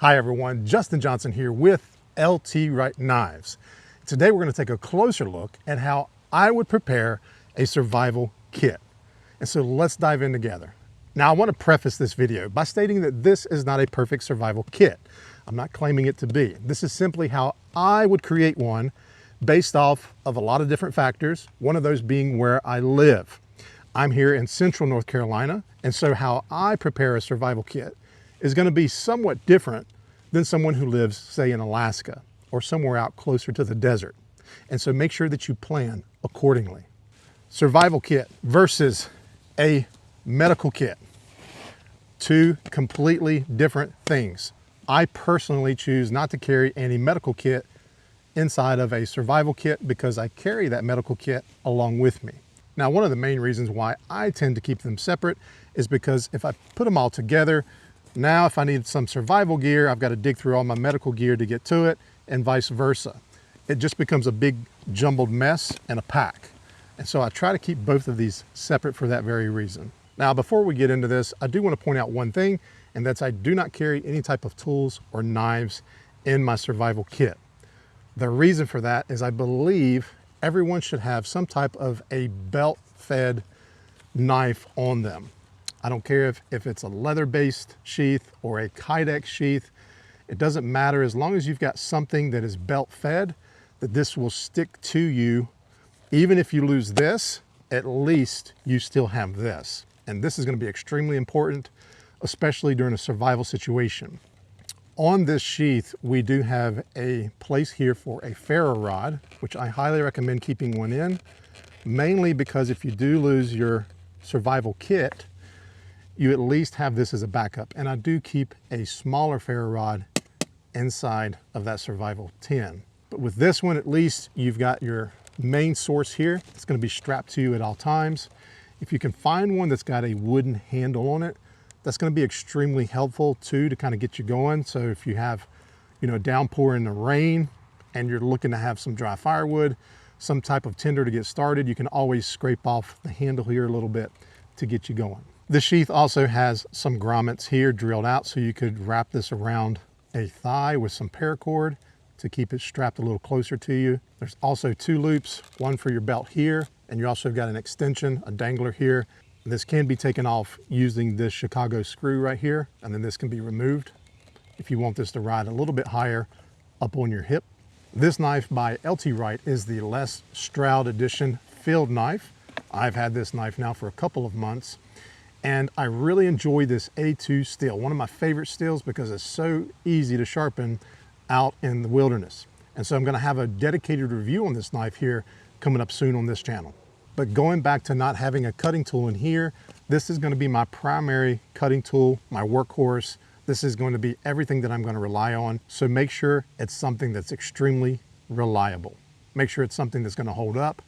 Hi everyone, Justin Johnson here with Wright Knives. Today we're going to take a closer look at how I would prepare a survival kit. And so let's dive in together. Now I want to preface this video by stating that this is not a perfect survival kit. I'm not claiming it to be. This is simply how I would create one based off of a lot of different factors, one of those being where I live. I'm here in central North Carolina, and so how I prepare a survival kit is going to be somewhat different than someone who lives, say, in Alaska or somewhere out closer to the desert. And so make sure that you plan accordingly. Survival kit versus a medical kit. Two completely different things. I personally choose not to carry any medical kit inside of a survival kit because I carry that medical kit along with me. Now, one of the main reasons why I tend to keep them separate is because if I put them all together, now if I need some survival gear, I've got to dig through all my medical gear to get to it, and vice versa. It just becomes a big jumbled mess and a pack. And so I try to keep both of these separate for that very reason. Now, before we get into this, I do want to point out one thing, and that's I do not carry any type of tools or knives in my survival kit. The reason for that is I believe everyone should have some type of a belt-fed knife on them. I don't care if it's a leather-based sheath or a Kydex sheath. It doesn't matter as long as you've got something that is belt-fed, that this will stick to you. Even if you lose this, at least you still have this. And this is going to be extremely important, especially during a survival situation. On this sheath, we do have a place here for a ferro rod, which I highly recommend keeping one in, mainly because if you do lose your survival kit, you at least have this as a backup. And I do keep a smaller ferro rod inside of that survival tin. But with this one, at least you've got your main source here. It's going to be strapped to you at all times. If you can find one that's got a wooden handle on it, that's going to be extremely helpful too to kind of get you going. So if you have, a downpour in the rain and you're looking to have some dry firewood, some type of tinder to get started, you can always scrape off the handle here a little bit to get you going. The sheath also has some grommets here drilled out, so you could wrap this around a thigh with some paracord to keep it strapped a little closer to you. There's also two loops, one for your belt here, and you also got an extension, a dangler here. This can be taken off using this Chicago screw right here, and then this can be removed if you want this to ride a little bit higher up on your hip. This knife by Wright is the Les Stroud Edition field knife. I've had this knife now for a couple of months, and I really enjoy this A2 steel, one of my favorite steels because it's so easy to sharpen out in the wilderness. And so I'm going to have a dedicated review on this knife here coming up soon on this channel. But going back to not having a cutting tool in here, this is going to be my primary cutting tool, my workhorse. This is going to be everything that I'm going to rely on. So make sure it's something that's extremely reliable. Make sure it's something that's going to hold up.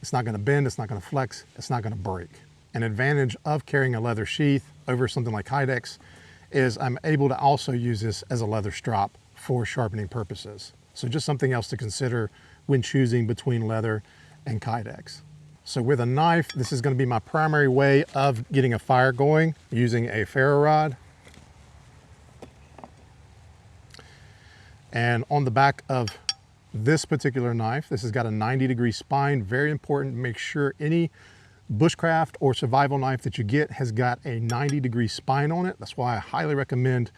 It's not going to bend, it's not going to flex, it's not going to break. An advantage of carrying a leather sheath over something like Kydex is I'm able to also use this as a leather strop for sharpening purposes. So just something else to consider when choosing between leather and Kydex. So with a knife, this is going to be my primary way of getting a fire going, using a ferro rod. And on the back of this particular knife, this has got a 90-degree spine. Very important to make sure any bushcraft or survival knife that you get has got a 90-degree spine on it. That's why I highly recommend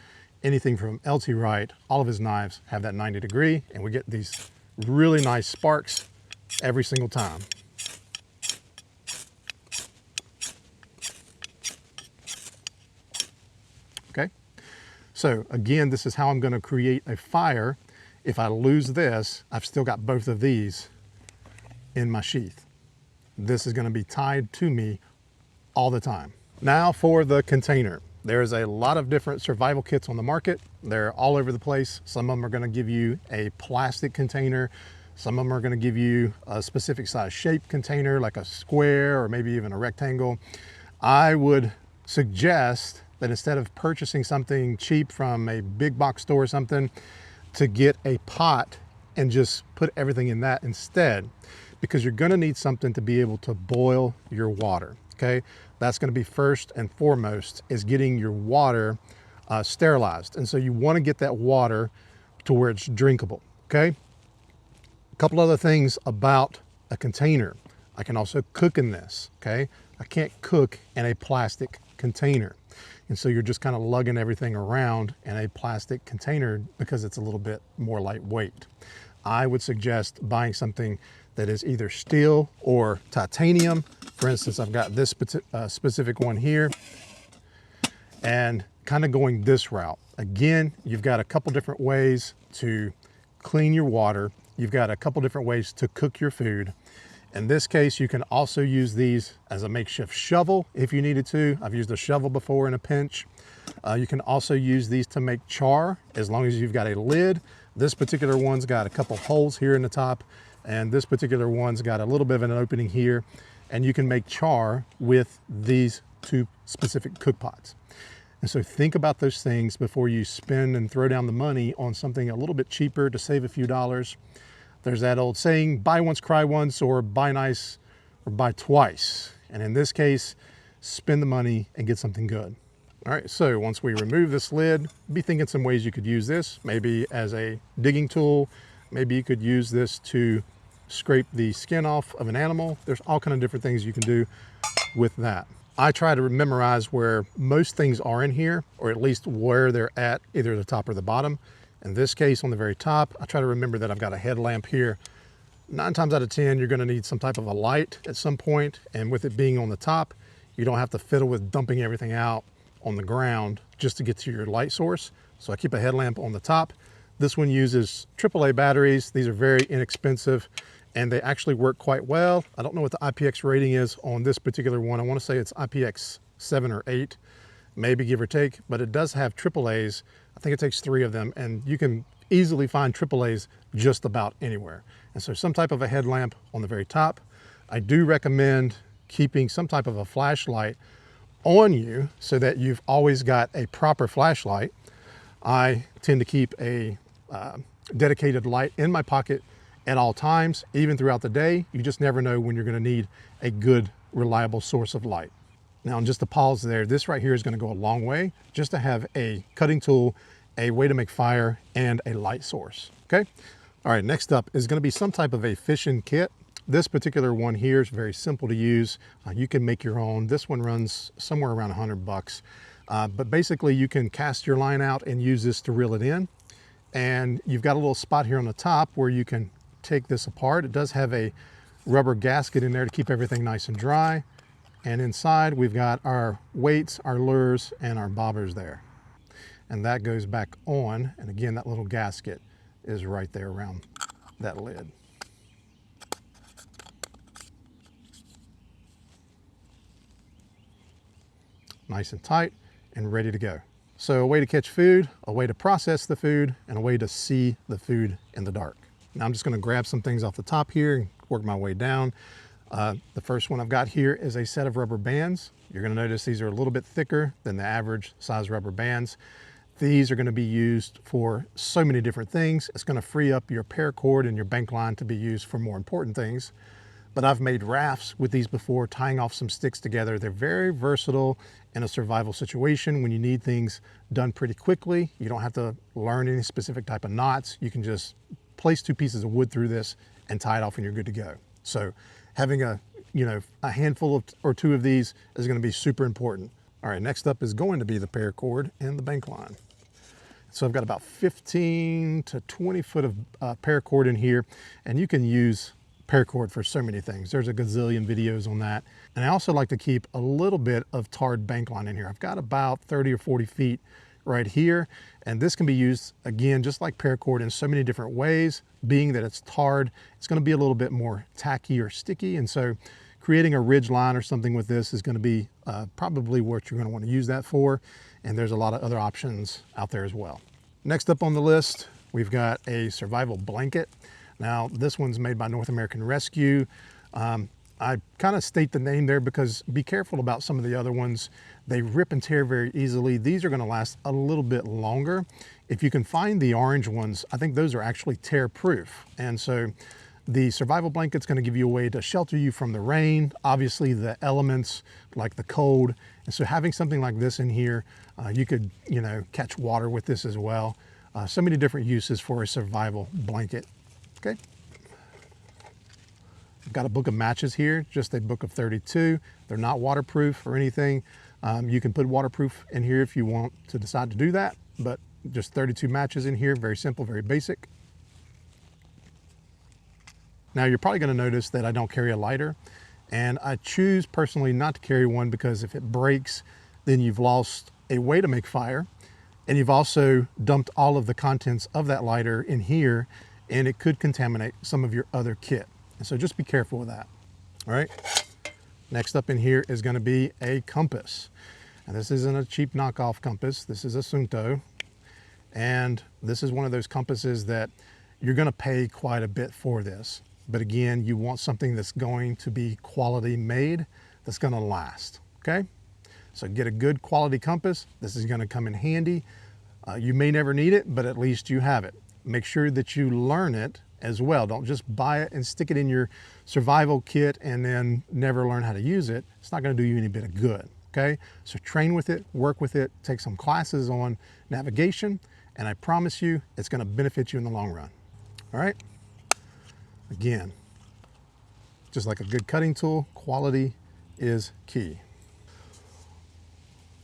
anything from Wright. All of his knives have that 90-degree, and we get these really nice sparks every single time. Okay, so again, this is how I'm going to create a fire. If I lose this, I've still got both of these in my sheath. This is going to be tied to me all the time. Now for the container. There's a lot of different survival kits on the market. They're all over the place. Some of them are going to give you a plastic container. Some of them are going to give you a specific size shape container, like a square or maybe even a rectangle. I would suggest that instead of purchasing something cheap from a big box store or something, to get a pot and just put everything in that instead, because you're going to need something to be able to boil your water. Okay, that's going to be first and foremost, is getting your water sterilized. And so you want to get that water to where it's drinkable, okay? A couple other things about a container. I can also cook in this, okay? I can't cook in a plastic container. And so you're just kind of lugging everything around in a plastic container because it's a little bit more lightweight. I would suggest buying something that is either steel or titanium. For instance, I've got this specific one here, and kind of going this route. Again, you've got a couple different ways to clean your water. You've got a couple different ways to cook your food. In this case, you can also use these as a makeshift shovel if you needed to. I've used a shovel before in a pinch. You can also use these to make char as long as you've got a lid. This particular one's got a couple holes here in the top, and this particular one's got a little bit of an opening here, and you can make char with these two specific cook pots. And so think about those things before you spend and throw down the money on something a little bit cheaper to save a few dollars. There's that old saying, buy once, cry once, or buy nice or buy twice. And in this case, spend the money and get something good. All right, so once we remove this lid, be thinking some ways you could use this, maybe as a digging tool. Maybe you could use this to scrape the skin off of an animal. There's all kinds of different things you can do with that. I try to memorize where most things are in here, or at least where they're at, either the top or the bottom. In this case, on the very top, I try to remember that I've got a headlamp here. 9 times out of 10, you're gonna need some type of a light at some point, and with it being on the top, you don't have to fiddle with dumping everything out on the ground just to get to your light source. So I keep a headlamp on the top. This one uses AAA batteries. These are very inexpensive, and they actually work quite well. I don't know what the IPX rating is on this particular one. I wanna say it's IPX 7 or 8, maybe give or take, but it does have AAAs. I think it takes 3 of them, and you can easily find AAAs just about anywhere. And so some type of a headlamp on the very top. I do recommend keeping some type of a flashlight on you so that you've always got a proper flashlight. I tend to keep a dedicated light in my pocket at all times, even throughout the day. You just never know when you're gonna need a good, reliable source of light. Now, just to pause there, this right here is gonna go a long way just to have a cutting tool, a way to make fire, and a light source, okay? All right, next up is gonna be some type of a fishing kit. This particular one here is very simple to use. You can make your own. This one runs somewhere around $100. But basically you can cast your line out and use this to reel it in. And you've got a little spot here on the top where you can take this apart. It does have a rubber gasket in there to keep everything nice and dry. And inside we've got our weights, our lures, and our bobbers there. And that goes back on. And again, that little gasket is right there around that lid. Nice and tight and ready to go. So a way to catch food, a way to process the food, and a way to see the food in the dark. Now I'm just gonna grab some things off the top here and work my way down. The first one I've got here is a set of rubber bands. You're gonna notice these are a little bit thicker than the average size rubber bands. These are gonna be used for so many different things. It's gonna free up your paracord and your bank line to be used for more important things. But I've made rafts with these before, tying off some sticks together. They're very versatile in a survival situation when you need things done pretty quickly. You don't have to learn any specific type of knots. You can just place 2 pieces of wood through this and tie it off and you're good to go. So having a handful or 2 of these is gonna be super important. All right, next up is going to be the paracord and the bank line. So I've got about 15 to 20 foot of paracord in here, and you can use paracord for so many things. There's a gazillion videos on that. And I also like to keep a little bit of tarred bank line in here. I've got about 30 or 40 feet right here. And this can be used, again, just like paracord in so many different ways. Being that it's tarred, it's gonna be a little bit more tacky or sticky. And so creating a ridge line or something with this is gonna be probably what you're gonna wanna use that for. And there's a lot of other options out there as well. Next up on the list, we've got a survival blanket. Now, this one's made by North American Rescue. I kind of state the name there because be careful about some of the other ones. They rip and tear very easily. These are gonna last a little bit longer. If you can find the orange ones, I think those are actually tear proof. And so The survival blanket's going to give you a way to shelter you from the rain, obviously the elements like the cold. And so having something like this in here, you could, catch water with this as well. So many different uses for a survival blanket. Okay. I've got a book of matches here, just a book of 32. They're not waterproof or anything. You can put waterproof in here if you want to decide to do that, but just 32 matches in here, very simple, very basic. Now you're probably going to notice that I don't carry a lighter, and I choose personally not to carry one because if it breaks, then you've lost a way to make fire, and you've also dumped all of the contents of that lighter in here, and it could contaminate some of your other kit. And so just be careful with that. All right. Next up in here is going to be a compass. And this isn't a cheap knockoff compass. This is a Sunto. And this is one of those compasses that you're going to pay quite a bit for this. But again, you want something that's going to be quality made, that's going to last, okay? So get a good quality compass. This is going to come in handy. You may never need it, but at least you have it. Make sure that you learn it as well. Don't just buy it and stick it in your survival kit and then never learn how to use it. It's not going to do you any bit of good, okay? So train with it, work with it, take some classes on navigation, and I promise you it's going to benefit you in the long run, all right? Again, just like a good cutting tool, quality is key.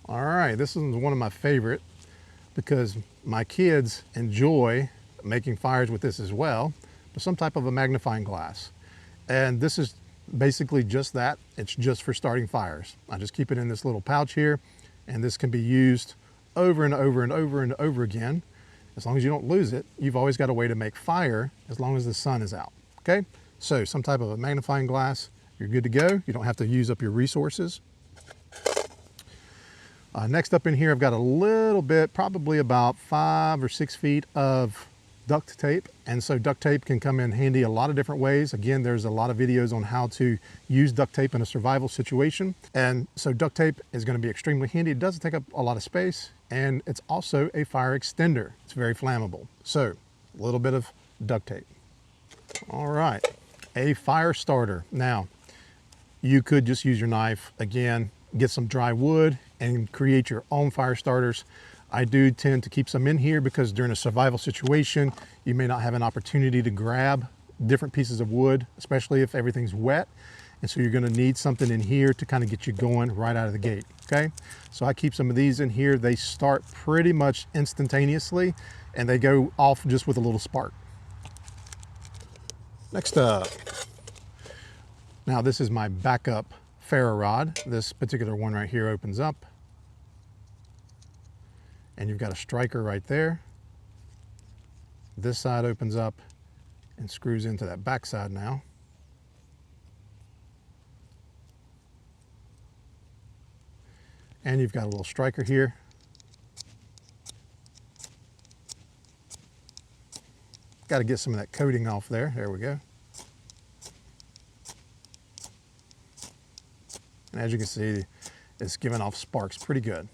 All right, this is one of my favorite because my kids enjoy making fires with this as well, but some type of a magnifying glass. And this is basically just that. It's just for starting fires. I just keep it in this little pouch here, and this can be used over and over and over and over again. As long as you don't lose it, you've always got a way to make fire as long as the sun is out. Okay, so some type of a magnifying glass, you're good to go. You don't have to use up your resources. Next up in here, I've got a little bit, probably about 5 or 6 feet of duct tape. And so duct tape can come in handy a lot of different ways. Again, there's a lot of videos on how to use duct tape in a survival situation. And so duct tape is going to be extremely handy. It doesn't take up a lot of space, and it's also a fire extender. It's very flammable. So a little bit of duct tape. All right, a fire starter. Now, you could just use your knife, again, get some dry wood and create your own fire starters. I do tend to keep some in here because during a survival situation, you may not have an opportunity to grab different pieces of wood, especially if everything's wet. And so you're gonna need something in here to kind of get you going right out of the gate, okay? So I keep some of these in here. They start pretty much instantaneously, and they go off just with a little spark. Next up, now this is my backup ferro rod. This particular one right here opens up, and you've got a striker right there. This side opens up and screws into that back side now. And you've got a little striker here. Got to get some of that coating off there. There we go. And as you can see, it's giving off sparks pretty good.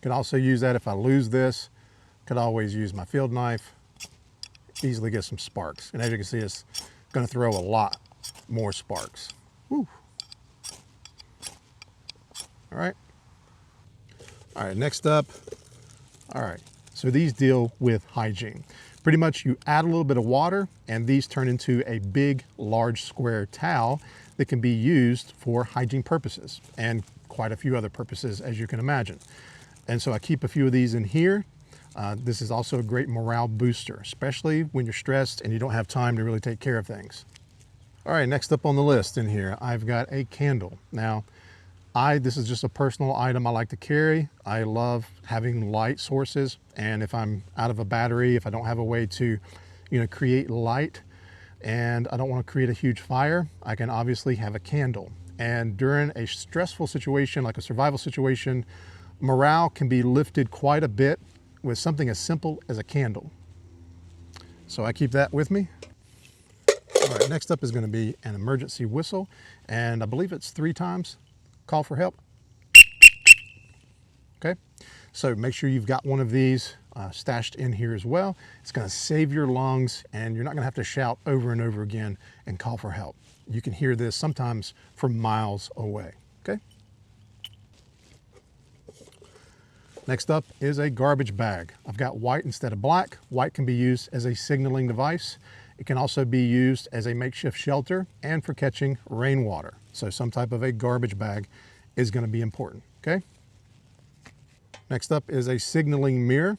Could also use that if I lose this. Could always use my field knife. Easily get some sparks. And as you can see, it's going to throw a lot more sparks. Woo. All right. All right, next up. All right, so these deal with hygiene. Pretty much you add a little bit of water and these turn into a big, large square towel that can be used for hygiene purposes and quite a few other purposes, as you can imagine. And so I keep a few of these in here. This is also a great morale booster, especially when you're stressed and you don't have time to really take care of things. All right, next up on the list in here, I've got a candle. Now, this is just a personal item I like to carry. I love having light sources, and if I'm out of a battery, if I don't have a way to, create light, and I don't want to create a huge fire, I can obviously have a candle. And during a stressful situation, like a survival situation, morale can be lifted quite a bit with something as simple as a candle. So I keep that with me. All right, next up is going to be an emergency whistle, and I believe it's 3 times. Call for help. Okay, so make sure you've got one of these stashed in here as well. It's going to save your lungs, and you're not going to have to shout over and over again and call for help. You can hear this sometimes from miles away, okay? Next up is a garbage bag. I've got white instead of black. White can be used as a signaling device. It can also be used as a makeshift shelter and for catching rainwater. So some type of a garbage bag is going to be important, okay? Next up is a signaling mirror.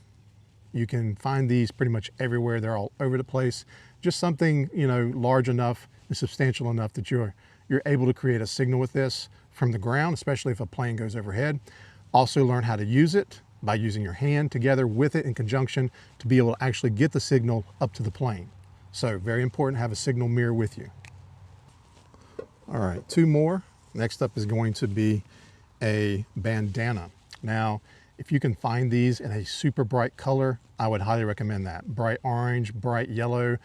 You can find these pretty much everywhere. They're all over the place. Just something, you know, large enough and substantial enough that you're able to create a signal with this from the ground, especially if a plane goes overhead. Also learn how to use it by using your hand together with it in conjunction to be able to actually get the signal up to the plane. So very important to have a signal mirror with you. All right, two more. Next up is going to be a bandana. Now, if you can find these in a super bright color, I would highly recommend that. Bright orange, bright yellow,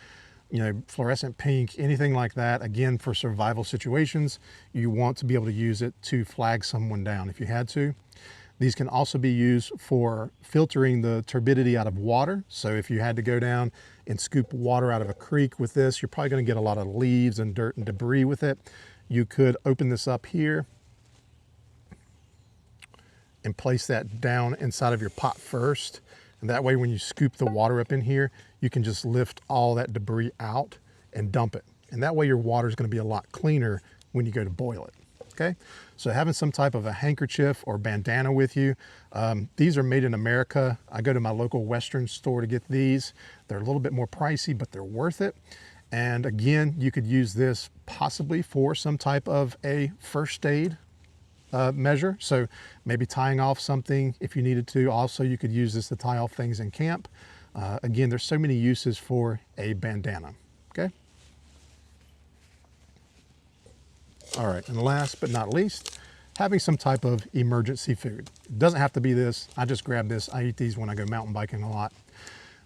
you know, fluorescent pink, anything like that. Again, for survival situations, you want to be able to use it to flag someone down if you had to. These can also be used for filtering the turbidity out of water. So if you had to go down and scoop water out of a creek with this, you're probably going to get a lot of leaves and dirt and debris with it. You could open this up here and place that down inside of your pot first. And that way, when you scoop the water up in here, you can just lift all that debris out and dump it. And that way your water is going to be a lot cleaner when you go to boil it. Okay, so having some type of a handkerchief or bandana with you. These are made in America. I go to my local Western store to get these. They're a little bit more pricey, but they're worth it. And again, you could use this possibly for some type of a first aid measure. So maybe tying off something if you needed to. Also, you could use this to tie off things in camp. Again, there's so many uses for a bandana, okay? All right, and last but not least, having some type of emergency food. It doesn't have to be this. I just grab this. I eat these when I go mountain biking a lot.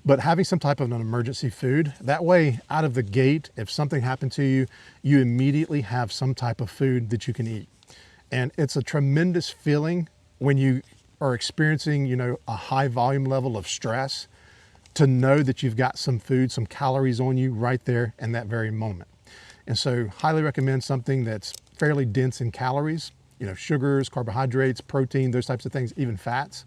But having some type of an emergency food, that way out of the gate, if something happened to you, you immediately have some type of food that you can eat. And it's a tremendous feeling when you are experiencing, you know, a high volume level of stress to know that you've got some food, some calories on you right there in that very moment. And so highly recommend something that's fairly dense in calories, you know, sugars, carbohydrates, protein, those types of things, even fats.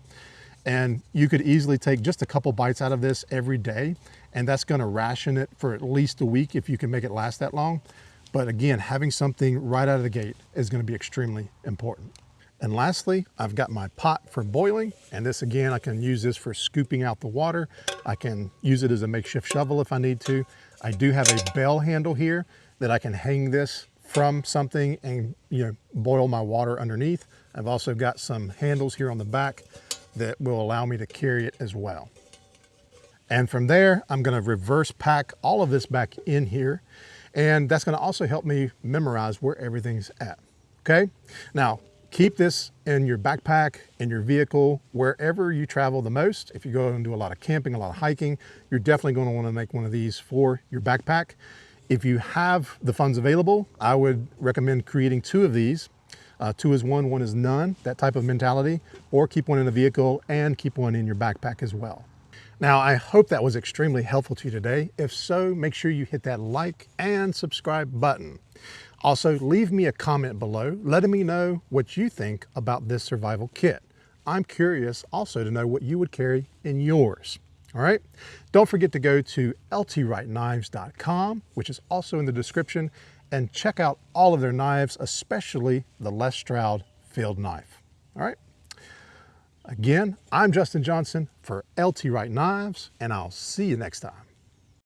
And you could easily take just a couple bites out of this every day, and that's going to ration it for at least a week if you can make it last that long. But again, having something right out of the gate is going to be extremely important. And lastly, I've got my pot for boiling. And this, again, I can use this for scooping out the water. I can use it as a makeshift shovel if I need to. I do have a bell handle here that I can hang this from something and, you know, boil my water underneath. I've also got some handles here on the back that will allow me to carry it as well. And from there, I'm going to reverse pack all of this back in here. And that's going to also help me memorize where everything's at. Okay. Now, keep this in your backpack, in your vehicle, wherever you travel the most. If you go and do a lot of camping, a lot of hiking, you're definitely going to want to make one of these for your backpack. If you have the funds available, I would recommend creating two of these. Two is one is none, that type of mentality, or keep one in the vehicle and keep one in your backpack as well. Now, I hope that was extremely helpful to you today. If so, make sure you hit that like and subscribe button. Also, leave me a comment below, letting me know what you think about this survival kit. I'm curious also to know what you would carry in yours. All right. Don't forget to go to ltwrightknives.com, which is also in the description, and check out all of their knives, especially the Les Stroud field knife. All right. Again, I'm Justin Johnson for LT Wright Knives, and I'll see you next time.